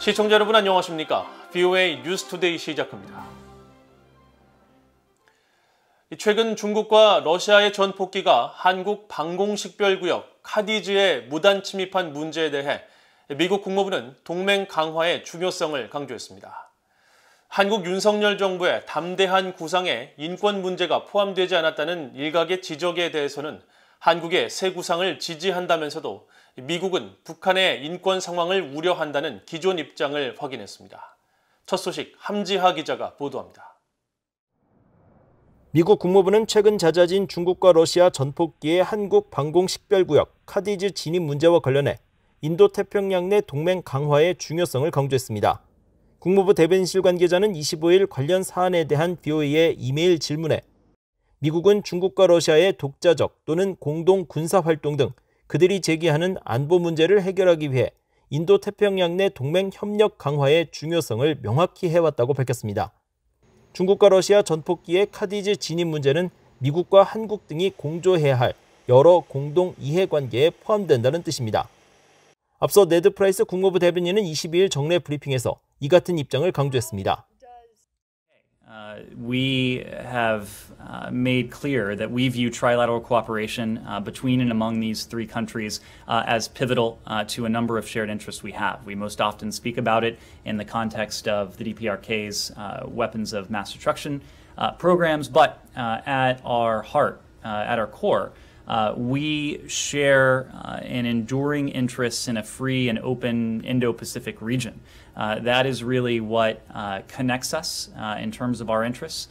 시청자 여러분 안녕하십니까? VOA 뉴스투데이 시작합니다. 최근 중국과 러시아의 전폭기가 한국 방공식별구역 카디즈에 무단 침입한 문제에 대해 미국 국무부는 동맹 강화의 중요성을 강조했습니다. 한국 윤석열 정부의 담대한 구상에 인권 문제가 포함되지 않았다는 일각의 지적에 대해서는 한국의 새 구상을 지지한다면서도 미국은 북한의 인권 상황을 우려한다는 기존 입장을 확인했습니다. 첫 소식 함지하 기자가 보도합니다. 미국 국무부는 최근 잦아진 중국과 러시아 전폭기의 한국 방공식별구역 카디즈 진입 문제와 관련해 인도태평양 내 동맹 강화의 중요성을 강조했습니다. 국무부 대변인실 관계자는 25일 관련 사안에 대한 VOA의 이메일 질문에 미국은 중국과 러시아의 독자적 또는 공동 군사활동 등 그들이 제기하는 안보 문제를 해결하기 위해 인도태평양 내 동맹 협력 강화의 중요성을 명확히 해왔다고 밝혔습니다. 중국과 러시아 전폭기의 카디즈 진입 문제는 미국과 한국 등이 공조해야 할 여러 공동 이해관계에 포함된다는 뜻입니다. 앞서 네드 프라이스 국무부 대변인은 22일 정례 브리핑에서 이 같은 입장을 강조했습니다. We have made clear that we view trilateral cooperation between and among these three countries as pivotal to a number of shared interests we have. We most often speak about it in the context of the DPRK's weapons of mass destruction programs, but at our heart, at our core, we share an enduring interest in a free and open Indo-Pacific region. That is really what connects us in terms of our interests,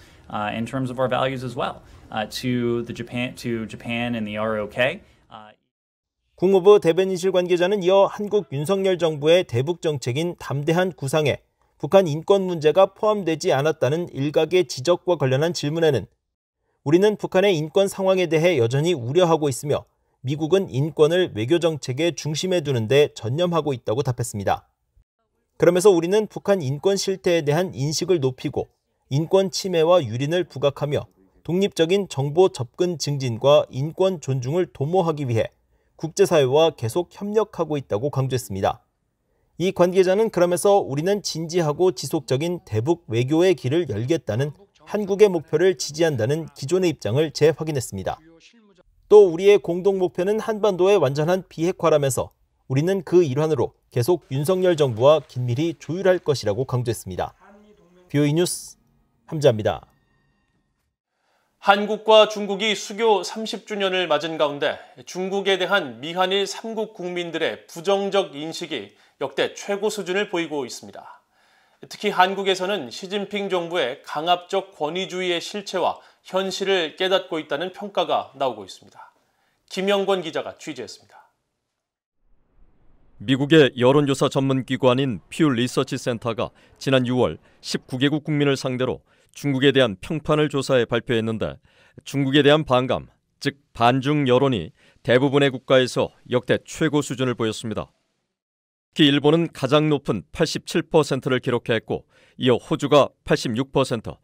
in terms of our values as well, to Japan and the ROK. 국무부 대변인실 관계자는 이어 한국 윤석열 정부의 대북 정책인 담대한 구상에 북한 인권 문제가 포함되지 않았다는 일각의 지적과 관련한 질문에는 우리는 북한의 인권 상황에 대해 여전히 우려하고 있으며 미국은 인권을 외교 정책의 중심에 두는 데 전념하고 있다고 답했습니다. 그러면서 우리는 북한 인권 실태에 대한 인식을 높이고 인권 침해와 유린을 부각하며 독립적인 정보 접근 증진과 인권 존중을 도모하기 위해 국제사회와 계속 협력하고 있다고 강조했습니다. 이 관계자는 그러면서 우리는 진지하고 지속적인 대북 외교의 길을 열겠다는 한국의 목표를 지지한다는 기존의 입장을 재확인했습니다. 또 우리의 공동 목표는 한반도의 완전한 비핵화라면서 우리는 그 일환으로 계속 윤석열 정부와 긴밀히 조율할 것이라고 강조했습니다. VOA 뉴스 함지하입니다. 한국과 중국이 수교 30주년을 맞은 가운데 중국에 대한 미한일 3국 국민들의 부정적 인식이 역대 최고 수준을 보이고 있습니다. 특히 한국에서는 시진핑 정부의 강압적 권위주의의 실체와 현실을 깨닫고 있다는 평가가 나오고 있습니다. 김영권 기자가 취재했습니다. 미국의 여론조사 전문기관인 퓨 리서치 센터가 지난 6월 19개국 국민을 상대로 중국에 대한 평판을 조사해 발표했는데 중국에 대한 반감, 즉 반중 여론이 대부분의 국가에서 역대 최고 수준을 보였습니다. 특히 일본은 가장 높은 87%를 기록했고 이어 호주가 86%,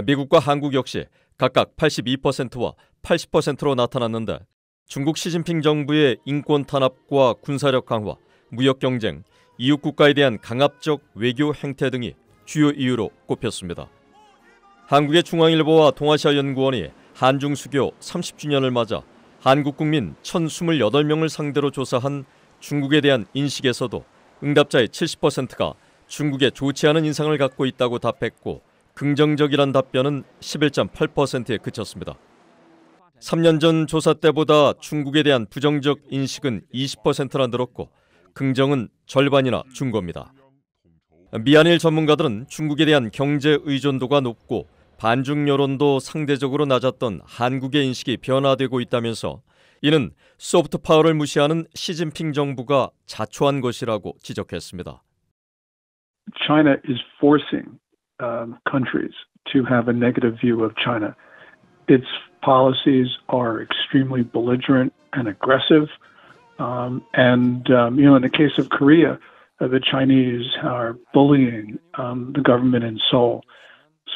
미국과 한국 역시 각각 82%와 80%로 나타났는데 중국 시진핑 정부의 인권 탄압과 군사력 강화, 무역 경쟁, 이웃 국가에 대한 강압적 외교 행태 등이 주요 이유로 꼽혔습니다. 한국의 중앙일보와 동아시아연구원이 한중 수교 30주년을 맞아 한국 국민 1,028명을 상대로 조사한 중국에 대한 인식에서도 응답자의 70%가 중국에 좋지 않은 인상을 갖고 있다고 답했고 긍정적이란 답변은 11.8%에 그쳤습니다. 3년 전 조사 때보다 중국에 대한 부정적 인식은 20%나 늘었고 긍정은 절반이나 준 겁니다. 미한일 전문가들은 중국에 대한 경제 의존도가 높고 반중 여론도 상대적으로 낮았던 한국의 인식이 변화되고 있다면서 이는 소프트 파워를 무시하는 시진핑 정부가 자초한 것이라고 지적했습니다. China is forcing countries to have a negative view of China. Its policies are extremely belligerent and aggressive. In the case of Korea, the Chinese are bullying the government in Seoul.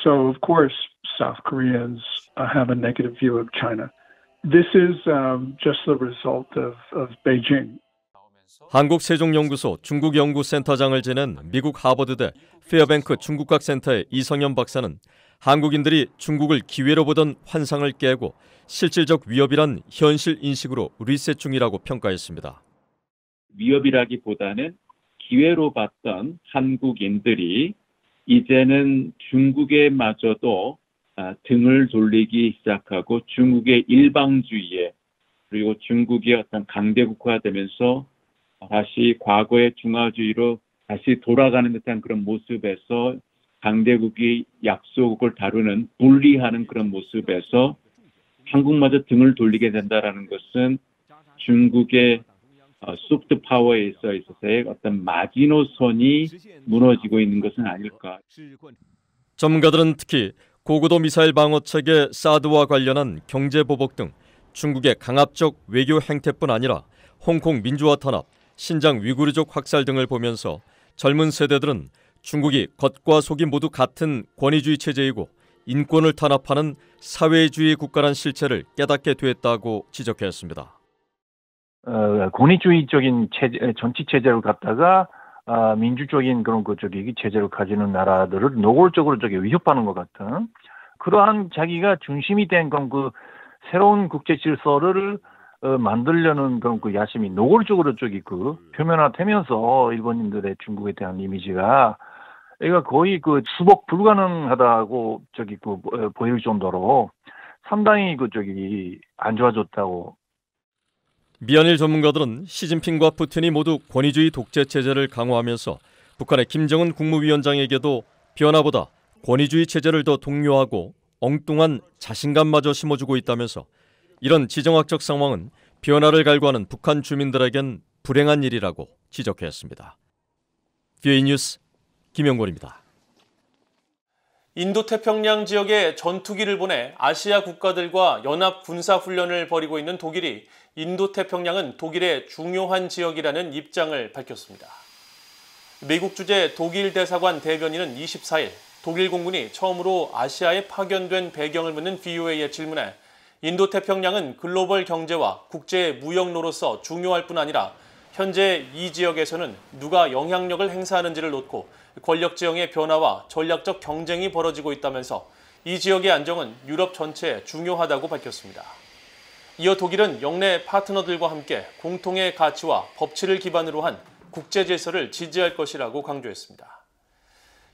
So, of course, South Koreans have a negative view of China. This is just the result of Beijing. 한국세종연구소 중국연구센터장을 지낸 미국 하버드대 페어뱅크 중국학 센터의 이성현 박사는 한국인들이 중국을 기회로 보던 환상을 깨고 실질적 위협이란 현실 인식으로 리셋 중이라고 평가했습니다. 위협이라기보다는 기회로 봤던 한국인들이 이제는 중국에마저도 등을 돌리기 시작하고 중국의 일방주의에 그리고 중국이 어떤 강대국화되면서 다시 과거의 중화주의로 다시 돌아가는 듯한 그런 모습에서 강대국이 약소국을 다루는 분리하는 그런 모습에서 한국마저 등을 돌리게 된다라는 것은 중국의 소프트 파워에 있어서의 어떤 마지노선이 무너지고 있는 것은 아닐까. 전문가들은 특히 고고도 미사일 방어 체계 사드와 관련한 경제 보복 등 중국의 강압적 외교 행태뿐 아니라 홍콩 민주화 탄압, 신장 위구르족 학살 등을 보면서 젊은 세대들은 중국이 겉과 속이 모두 같은 권위주의 체제이고 인권을 탄압하는 사회주의 국가란 실체를 깨닫게 됐다고 지적했습니다. 권위주의적인 정치 체제를 갖다가 민주적인 그런 체제를 가지는 나라들을 노골적으로 위협하는 것 같은 그러한 자기가 중심이 된 그런 새로운 국제 질서를 만들려는 그런 야심이 노골적으로 표면화되면서 일본인들의 중국에 대한 이미지가 거의 수복 불가능하다고 보일 정도로 상당히 안 좋아졌다고. 미한일 전문가들은 시진핑과 푸틴이 모두 권위주의 독재 체제를 강화하면서 북한의 김정은 국무위원장에게도 변화보다 권위주의 체제를 더 독려하고 엉뚱한 자신감마저 심어주고 있다면서 이런 지정학적 상황은 변화를 갈구하는 북한 주민들에겐 불행한 일이라고 지적했습니다. VOA 뉴스 김영권입니다. 인도태평양 지역에 전투기를 보내 아시아 국가들과 연합 군사훈련을 벌이고 있는 독일이 인도태평양은 독일의 중요한 지역이라는 입장을 밝혔습니다. 미국 주재 독일 대사관 대변인은 24일 독일 공군이 처음으로 아시아에 파견된 배경을 묻는 VOA의 질문에 인도태평양은 글로벌 경제와 국제 무역로로서 중요할 뿐 아니라 현재 이 지역에서는 누가 영향력을 행사하는지를 놓고 권력 지형의 변화와 전략적 경쟁이 벌어지고 있다면서 이 지역의 안정은 유럽 전체에 중요하다고 밝혔습니다. 이어 독일은 영내 파트너들과 함께 공통의 가치와 법치를 기반으로 한 국제 질서를 지지할 것이라고 강조했습니다.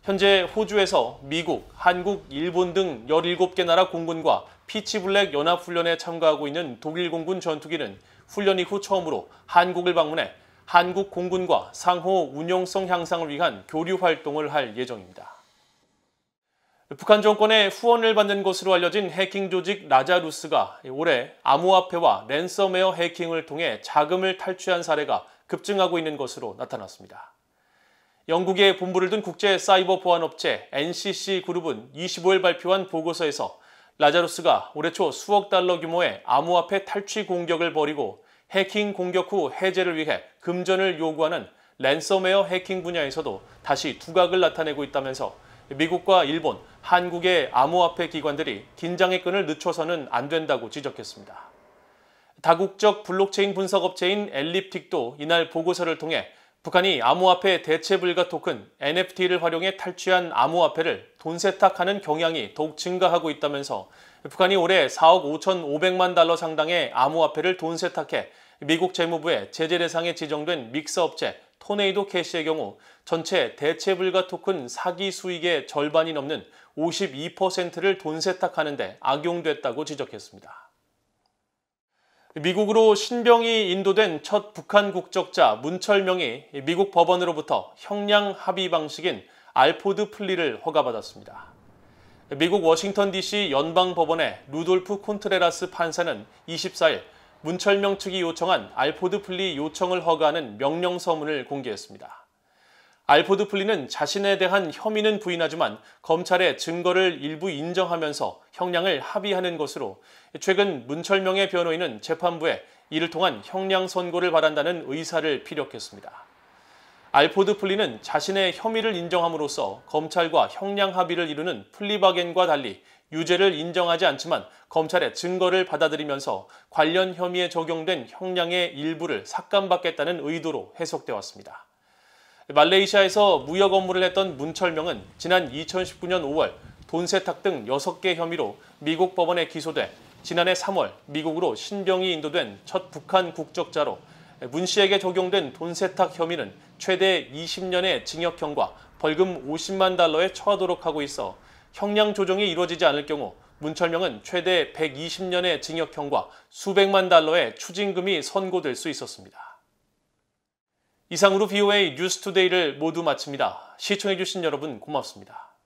현재 호주에서 미국, 한국, 일본 등 17개 나라 공군과 피치블랙 연합훈련에 참가하고 있는 독일 공군 전투기는 훈련 이후 처음으로 한국을 방문해 한국 공군과 상호 운용성 향상을 위한 교류 활동을 할 예정입니다. 북한 정권의 후원을 받는 것으로 알려진 해킹 조직 라자루스가 올해 암호화폐와 랜섬웨어 해킹을 통해 자금을 탈취한 사례가 급증하고 있는 것으로 나타났습니다. 영국에 본부를 둔 국제 사이버 보안 업체 NCC 그룹은 25일 발표한 보고서에서 라자루스가 올해 초 수억 달러 규모의 암호화폐 탈취 공격을 벌이고 해킹 공격 후 해제를 위해 금전을 요구하는 랜섬웨어 해킹 분야에서도 다시 두각을 나타내고 있다면서 미국과 일본, 한국의 암호화폐 기관들이 긴장의 끈을 늦춰서는 안 된다고 지적했습니다. 다국적 블록체인 분석업체인 엘립틱도 이날 보고서를 통해 북한이 암호화폐 대체불가 토큰 NFT를 활용해 탈취한 암호화폐를 돈 세탁하는 경향이 더욱 증가하고 있다면서 북한이 올해 4억 5,500만 달러 상당의 암호화폐를 돈 세탁해 미국 재무부의 제재 대상에 지정된 믹서 업체 토네이도 캐시의 경우 전체 대체불가 토큰 사기 수익의 절반이 넘는 52%를 돈 세탁하는 데 악용됐다고 지적했습니다. 미국으로 신병이 인도된 첫 북한 국적자 문철명이 미국 법원으로부터 형량 합의 방식인 알포드 플리를 허가받았습니다. 미국 워싱턴 DC 연방법원의 루돌프 콘트레라스 판사는 24일 문철명 측이 요청한 알포드 플리 요청을 허가하는 명령서문을 공개했습니다. 알포드 플리는 자신에 대한 혐의는 부인하지만 검찰의 증거를 일부 인정하면서 형량을 합의하는 것으로 최근 문철명의 변호인은 재판부에 이를 통한 형량 선고를 바란다는 의사를 피력했습니다. 알포드 플리는 자신의 혐의를 인정함으로써 검찰과 형량 합의를 이루는 플리바겐과 달리 유죄를 인정하지 않지만 검찰의 증거를 받아들이면서 관련 혐의에 적용된 형량의 일부를 삭감받겠다는 의도로 해석돼 왔습니다. 말레이시아에서 무역 업무를 했던 문철명은 지난 2019년 5월 돈 세탁 등 6개 혐의로 미국 법원에 기소돼 지난해 3월 미국으로 신병이 인도된 첫 북한 국적자로 문 씨에게 적용된 돈 세탁 혐의는 최대 20년의 징역형과 벌금 50만 달러에 처하도록 하고 있어 형량 조정이 이루어지지 않을 경우 문철명은 최대 120년의 징역형과 수백만 달러의 추징금이 선고될 수 있었습니다. 이상으로 VOA 뉴스투데이를 모두 마칩니다. 시청해주신 여러분 고맙습니다.